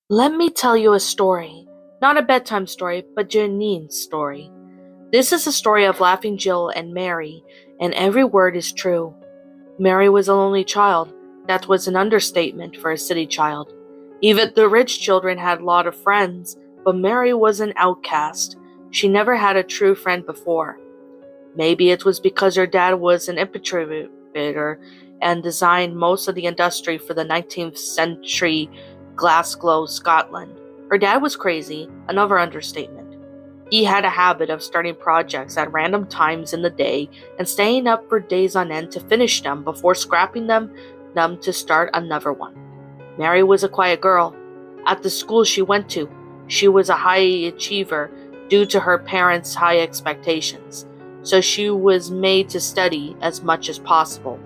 Let me tell you a story. Not a bedtime story, but Janine's story. This is a story of Laughing Jill and Mary, and every word is true. Mary was a lonely child. That was an understatement for a city child. Even the rich children had a lot of friends, but Mary was an outcast. She never had a true friend before. Maybe it was because her dad was an infantry fitter and designed most of the industry for the 19th century Glasgow, Scotland. Her dad was crazy, another understatement. He had a habit of starting projects at random times in the day and staying up for days on end to finish them before scrapping them to start another one. Mary was a quiet girl. At the school she went to, she was a high achiever due to her parents' high expectations, so she was made to study as much as possible.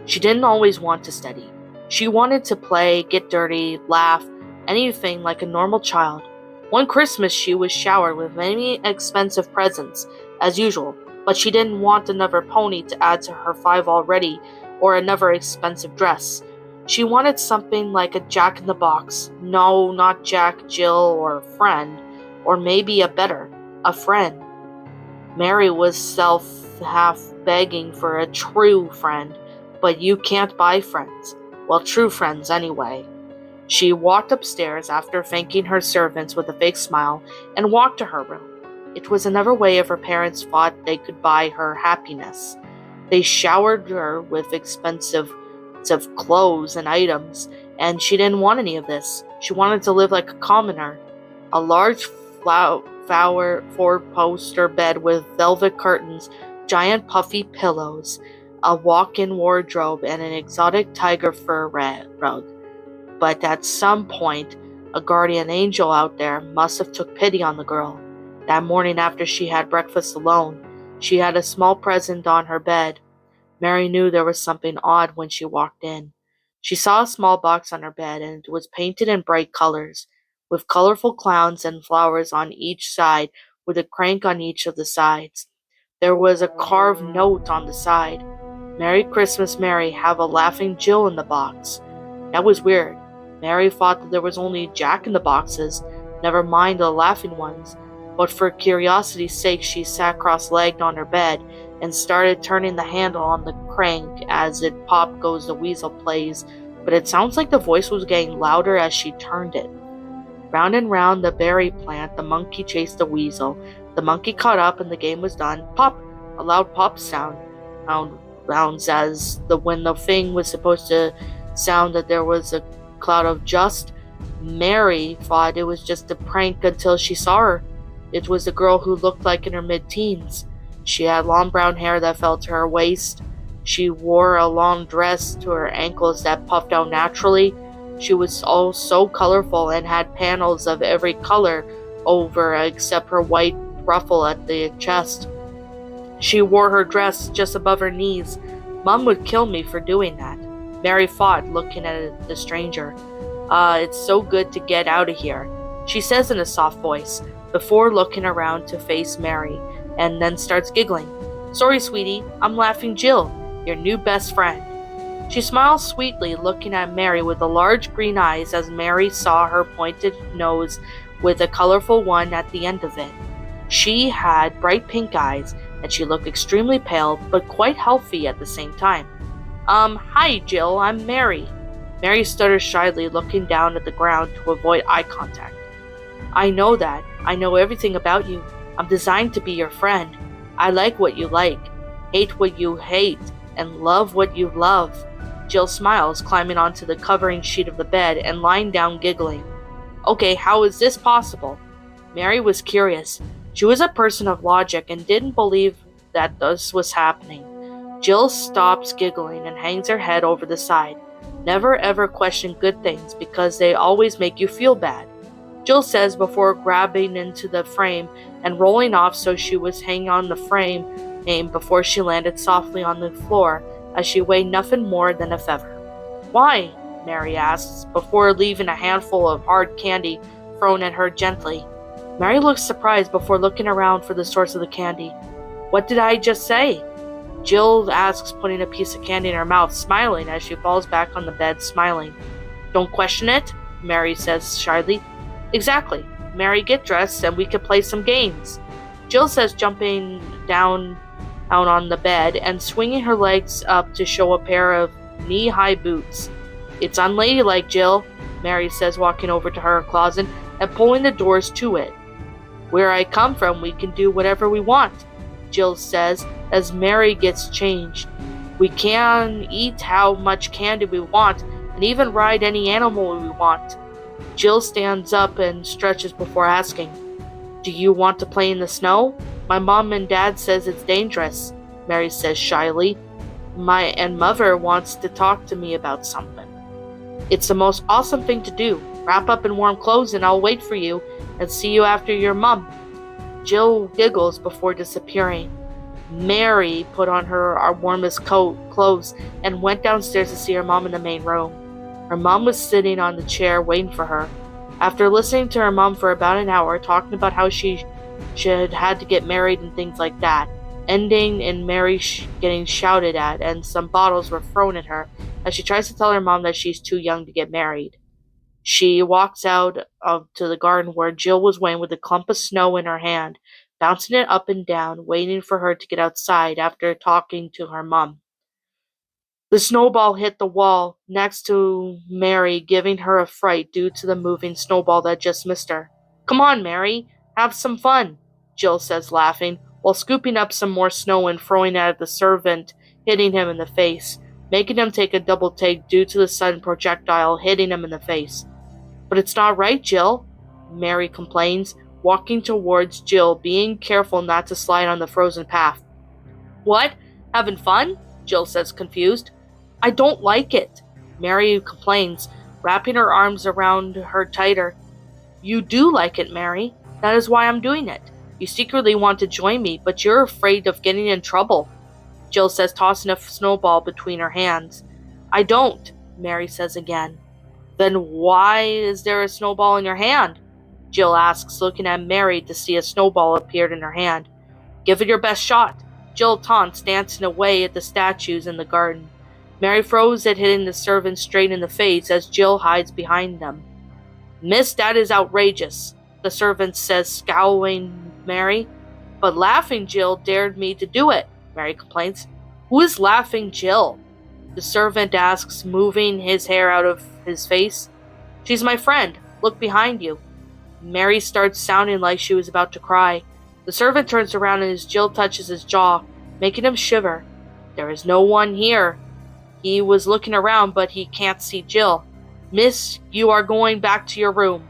She didn't always want to study. She wanted to play, get dirty, laugh, anything like a normal child. One Christmas she was showered with many expensive presents, as usual, but she didn't want another pony to add to her five already, or another expensive dress. She wanted something like a Jack-in-the-Box. No, not Jack, Jill, or a friend, or maybe a friend. Mary was half begging for a true friend, but you can't buy friends. Well, true friends anyway. She walked upstairs after thanking her servants with a fake smile and walked to her room. It was another way her parents thought they could buy her happiness. They showered her with expensive clothes and items, and she didn't want any of this. She wanted to live like a commoner. A large four-poster bed with velvet curtains, giant puffy pillows, a walk-in wardrobe, and an exotic tiger fur rug. But at some point, a guardian angel out there must have took pity on the girl. That morning after she had breakfast alone, she had a small present on her bed. Mary knew there was something odd when she walked in. She saw a small box on her bed, and it was painted in bright colors, with colorful clowns and flowers on each side, with a crank on each of the sides. There was a carved note on the side. Merry Christmas, Mary, have a laughing Jill in the box. That was weird. Mary thought that there was only Jack in the boxes, never mind the laughing ones, but for curiosity's sake she sat cross-legged on her bed and started turning the handle on the crank. As it pop goes the weasel plays, but it sounds like the voice was getting louder as she turned it. Round and round the berry plant the monkey chased the weasel. The monkey caught up and the game was done. Pop! A loud pop sounds as when the thing was supposed to sound that there was a cloud of dust. Mary thought it was just a prank until she saw her. It was the girl who looked like in her mid-teens. She had long brown hair that fell to her waist. She wore a long dress to her ankles that puffed out naturally. She was all so colorful and had panels of every color over except her white ruffle at the chest. She wore her dress just above her knees. Mom would kill me for doing that. Mary thought, looking at the stranger. It's so good to get out of here, she says in a soft voice, before looking around to face Mary, and then starts giggling. Sorry, sweetie, I'm Laughing Jill, your new best friend. She smiles sweetly, looking at Mary with the large green eyes as Mary saw her pointed nose with a colorful one at the end of it. She had bright pink eyes, and she looked extremely pale, but quite healthy at the same time. Hi, Jill, I'm Mary. Mary stuttered shyly, looking down at the ground to avoid eye contact. I know that. I know everything about you. I'm designed to be your friend. I like what you like, hate what you hate, and love what you love. Jill smiles, climbing onto the covering sheet of the bed and lying down giggling. Okay, how is this possible? Mary was curious. She was a person of logic and didn't believe that this was happening. Jill stops giggling and hangs her head over the side. Never ever question good things because they always make you feel bad, Jill says before grabbing into the frame and rolling off so she was hanging on the frame before she landed softly on the floor as she weighed nothing more than a feather. Why? Mary asks, before leaving a handful of hard candy thrown at her gently. Mary looks surprised before looking around for the source of the candy. What did I just say? Jill asks, putting a piece of candy in her mouth, smiling as she falls back on the bed, smiling. Don't question it? Mary says shyly. Exactly. Mary, get dressed and we can play some games. Jill says, jumping down on the bed and swinging her legs up to show a pair of knee-high boots. It's unladylike, Jill, Mary says, walking over to her closet and pulling the doors to it. Where I come from, we can do whatever we want, Jill says as Mary gets changed. We can eat how much candy we want and even ride any animal we want. Jill stands up and stretches before asking, Do you want to play in the snow? My mom and dad says it's dangerous, Mary says shyly. My mother wants to talk to me about something. It's the most awesome thing to do. Wrap up in warm clothes and I'll wait for you and see you after your mom. Jill giggles before disappearing. Mary put on her warmest clothes and went downstairs to see her mom in the main room. Her mom was sitting on the chair waiting for her. After listening to her mom for about an hour, talking about how she had to get married and things like that, ending in Mary getting shouted at and some bottles were thrown at her as she tries to tell her mom that she's too young to get married. She walks out to the garden where Jill was waiting with a clump of snow in her hand, bouncing it up and down, waiting for her to get outside after talking to her mom. The snowball hit the wall next to Mary, giving her a fright due to the moving snowball that just missed her. Come on, Mary, have some fun, Jill says, laughing, while scooping up some more snow and throwing it at the servant, hitting him in the face, making him take a double take due to the sudden projectile hitting him in the face. But it's not right, Jill, Mary complains, walking towards Jill, being careful not to slide on the frozen path. What? Having fun? Jill says, confused. I don't like it, Mary complains, wrapping her arms around her tighter. You do like it, Mary. That is why I'm doing it. You secretly want to join me, but you're afraid of getting in trouble, Jill says, tossing a snowball between her hands. I don't, Mary says again. Then why is there a snowball in your hand? Jill asks, looking at Mary to see a snowball appeared in her hand. Give it your best shot, Jill taunts, dancing away at the statues in the garden. Mary throws it, hitting the servant straight in the face as Jill hides behind them. Miss, that is outrageous, the servant says, scowling Mary. But Laughing Jill dared me to do it, Mary complains. Who is Laughing Jill? The servant asks, moving his hair out of his face. She's my friend. Look behind you. Mary starts sounding like she was about to cry. The servant turns around and as Jill touches his jaw, making him shiver. There is no one here. He was looking around, but he can't see Jill. Miss, you are going back to your room.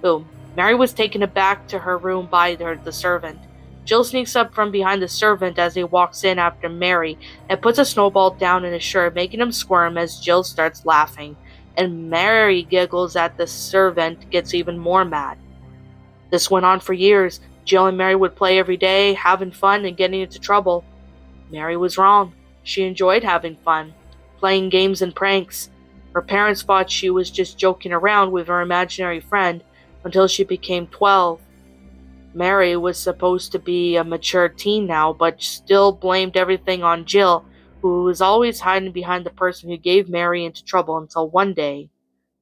Boom. Mary was taken back to her room by the servant. Jill sneaks up from behind the servant as he walks in after Mary and puts a snowball down in his shirt, making him squirm as Jill starts laughing. And Mary giggles at the servant, gets even more mad. This went on for years. Jill and Mary would play every day, having fun and getting into trouble. Mary was wrong. She enjoyed having fun, playing games and pranks. Her parents thought she was just joking around with her imaginary friend until she became 12. Mary was supposed to be a mature teen now, but still blamed everything on Jill, who was always hiding behind the person who gave Mary into trouble until one day.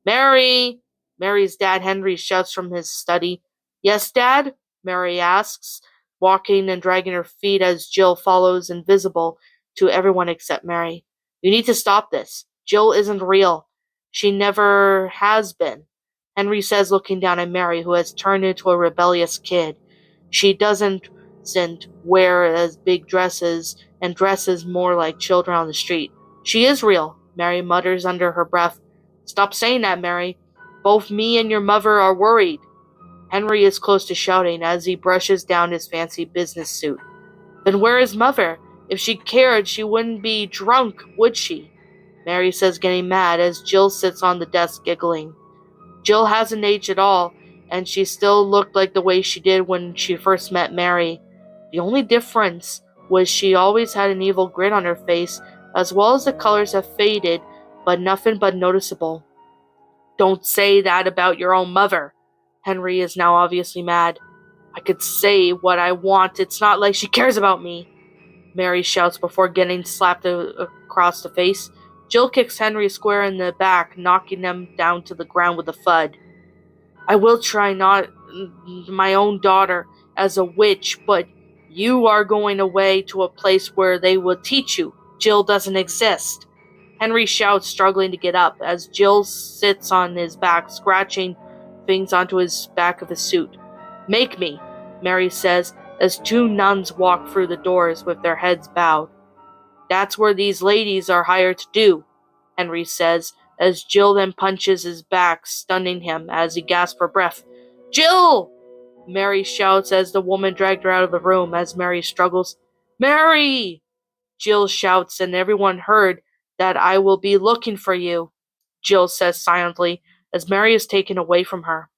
Mary! Mary's dad Henry shouts from his study. Yes, Dad? Mary asks, walking and dragging her feet as Jill follows, invisible to everyone except Mary. You need to stop this. Jill isn't real. She never has been, Henry says, looking down at Mary, who has turned into a rebellious kid. She doesn't wear as big dresses and dresses more like children on the street. She is real, Mary mutters under her breath. Stop saying that, Mary. Both me and your mother are worried. Henry is close to shouting as he brushes down his fancy business suit. Then where is Mother? If she cared, she wouldn't be drunk, would she? Mary says, getting mad as Jill sits on the desk giggling. Jill hasn't aged at all, and she still looked like the way she did when she first met Mary. The only difference was she always had an evil grin on her face, as well as the colors have faded, but nothing but noticeable. Don't say that about your own mother. Henry is now obviously mad. I could say what I want. It's not like she cares about me, Mary shouts before getting slapped across the face. Jill kicks Henry square in the back, knocking him down to the ground with a thud. I will try not my own daughter as a witch, but you are going away to a place where they will teach you Jill doesn't exist. Henry shouts, struggling to get up, as Jill sits on his back, scratching things onto his back of his suit. Make me, Mary says, as two nuns walk through the doors with their heads bowed. That's where these ladies are hired to do, Henry says, as Jill then punches his back, stunning him as he gasps for breath. Jill! Mary shouts as the woman dragged her out of the room as Mary struggles. Mary! Jill shouts, and everyone heard that I will be looking for you, Jill says silently as Mary is taken away from her.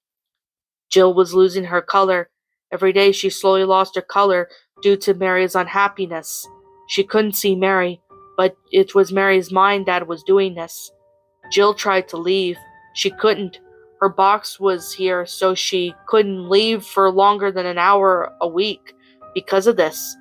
Jill was losing her color. Every day she slowly lost her color due to Mary's unhappiness. She couldn't see Mary, but it was Mary's mind that was doing this. Jill tried to leave. She couldn't. Her box was here, so she couldn't leave for longer than an hour a week because of this.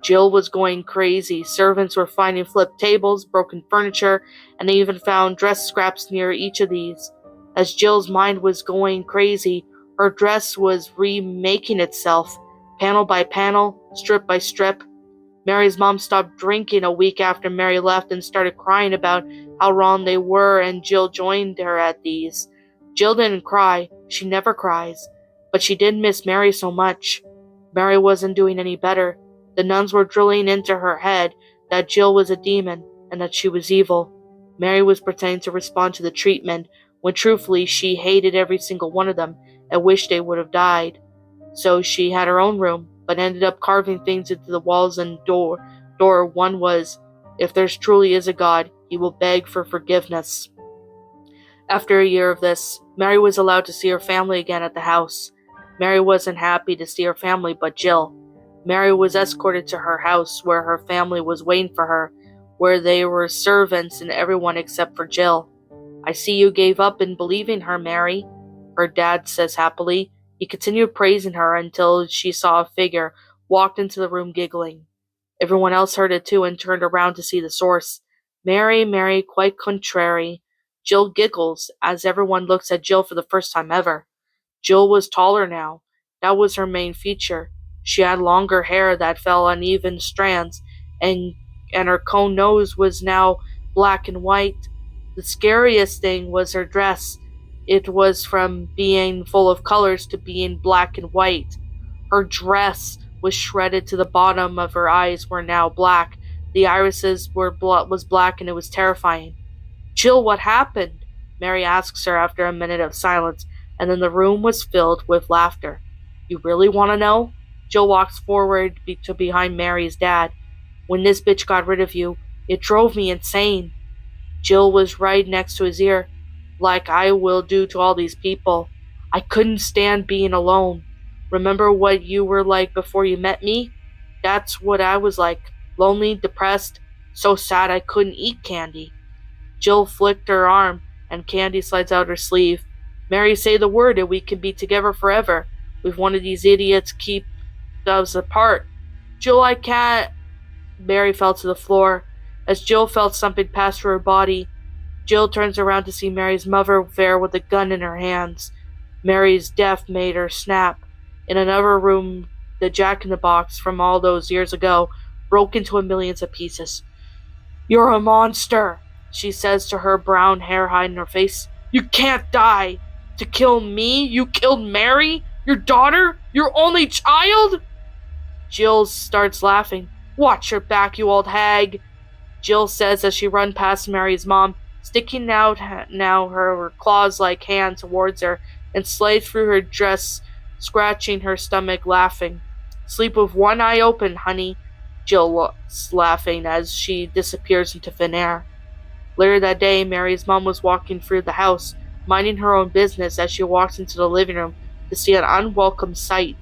Jill was going crazy. Servants were finding flipped tables, broken furniture, and they even found dress scraps near each of these. As Jill's mind was going crazy, her dress was remaking itself, panel by panel, strip by strip. Mary's mom stopped drinking a week after Mary left and started crying about how wrong they were, and Jill joined her at these. Jill didn't cry. She never cries. But she did miss Mary so much. Mary wasn't doing any better. The nuns were drilling into her head that Jill was a demon and that she was evil. Mary was pretending to respond to the treatment, when truthfully she hated every single one of them and wished they would have died. So she had her own room, but ended up carving things into the walls and door. One was, if there truly is a God, he will beg for forgiveness. After a year of this, Mary was allowed to see her family again at the house. Mary wasn't happy to see her family, but Jill. Mary was escorted to her house, where her family was waiting for her, where they were servants and everyone except for Jill. I see you gave up in believing her, Mary, her dad says happily. He continued praising her until she saw a figure walked into the room giggling. Everyone else heard it too and turned around to see the source. Mary, Mary, quite contrary. Jill giggles as everyone looks at Jill for the first time ever. Jill was taller now. That was her main feature. She had longer hair that fell on even strands, and her cone nose was now black and white. The scariest thing was her dress. It was from being full of colors to being black and white. Her dress was shredded to the bottom of her eyes were now black. The irises was black, and it was terrifying. Jill, what happened? Mary asks her after a minute of silence, and then the room was filled with laughter. You really want to know? Jill walks forward to behind Mary's dad. When this bitch got rid of you, it drove me insane. Jill was right next to his ear. Like I will do to all these people. I couldn't stand being alone. Remember what you were like before you met me? That's what I was like. Lonely, depressed, so sad I couldn't eat candy. Jill flicked her arm, and candy slides out her sleeve. Mary, say the word and we can be together forever. If one of these idiots keep us apart. Jill, I can't. Mary fell to the floor. As Jill felt something pass through her body, Jill turns around to see Mary's mother there with a gun in her hands. Mary's death made her snap. In another room, the jack-in-the-box from all those years ago broke into a million pieces. You're a monster, she says to her, brown hair hiding her face. You can't die. To kill me? You killed Mary? Your daughter? Your only child? Jill starts laughing. Watch your back, you old hag, Jill says as she runs past Mary's mom, sticking out now her claws-like hand towards her and slides through her dress, scratching her stomach, laughing. Sleep with one eye open, honey, Jill looks, laughing as she disappears into thin air. Later that day, Mary's mom was walking through the house, minding her own business as she walks into the living room to see an unwelcome sight.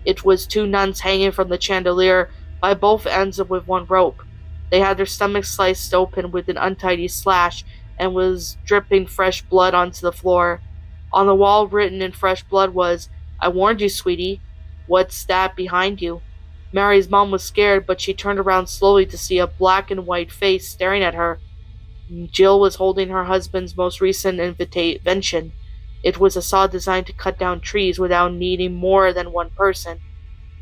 It was two nuns hanging from the chandelier by both ends with one rope. They had their stomachs sliced open with an untidy slash and was dripping fresh blood onto the floor. On the wall, written in fresh blood, was, I warned you, sweetie. What's that behind you? Mary's mom was scared, but she turned around slowly to see a black and white face staring at her. Jill was holding her husband's most recent invention. It was a saw designed to cut down trees without needing more than one person.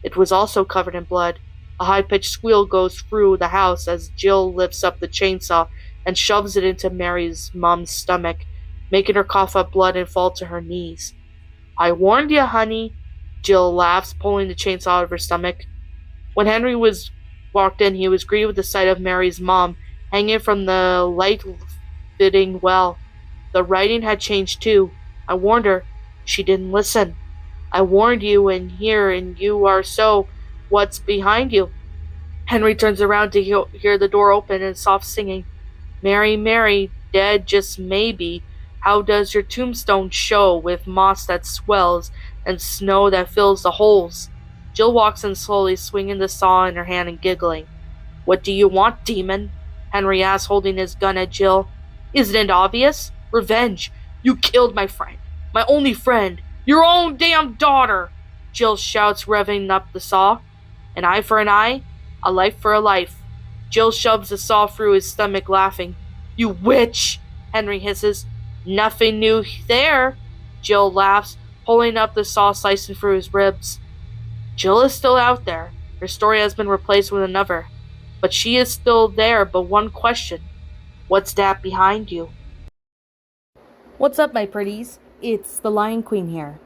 It was also covered in blood. A high-pitched squeal goes through the house as Jill lifts up the chainsaw and shoves it into Mary's mom's stomach, making her cough up blood and fall to her knees. "I warned you, honey," Jill laughs, pulling the chainsaw out of her stomach. When Henry was walked in, he was greeted with the sight of Mary's mom hanging from the light-fitting well. The writing had changed too. "I warned her. She didn't listen. I warned you and you are so. What's behind you?" Henry turns around to hear the door open and soft singing. "Mary, Mary, dead just maybe. How does your tombstone show with moss that swells and snow that fills the holes?" Jill walks in slowly, swinging the saw in her hand and giggling. "What do you want, demon?" Henry asks, holding his gun at Jill. "Isn't it obvious? Revenge. You killed my friend. My only friend. Your own damn daughter!" Jill shouts, revving up the saw. "An eye for an eye, a life for a life." Jill shoves the saw through his stomach, laughing. "You witch!" Henry hisses. "Nothing new there," Jill laughs, pulling up the saw, slicing through his ribs. Jill is still out there. Her story has been replaced with another. But she is still there, but one question. What's that behind you? What's up, my pretties? It's the Lion Queen here.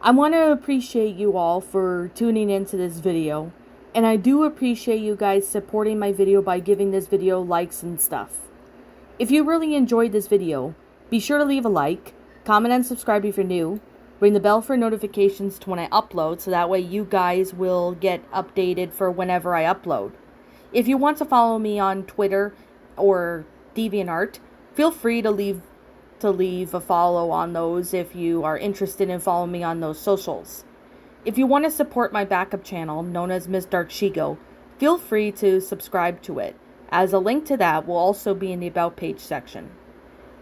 I want to appreciate you all for tuning into this video. And I do appreciate you guys supporting my video by giving this video likes and stuff. If you really enjoyed this video, be sure to leave a like, comment and subscribe if you're new, ring the bell for notifications to when I upload so that way you guys will get updated for whenever I upload. If you want to follow me on Twitter or DeviantArt, feel free to leave a follow on those if you are interested in following me on those socials. If you want to support my backup channel, known as Miss Dark Shigo, feel free to subscribe to it, as a link to that will also be in the About page section.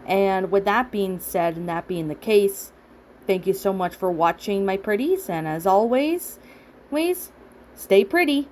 And with that being said, and that being the case, thank you so much for watching, my pretties, and as always, please stay pretty.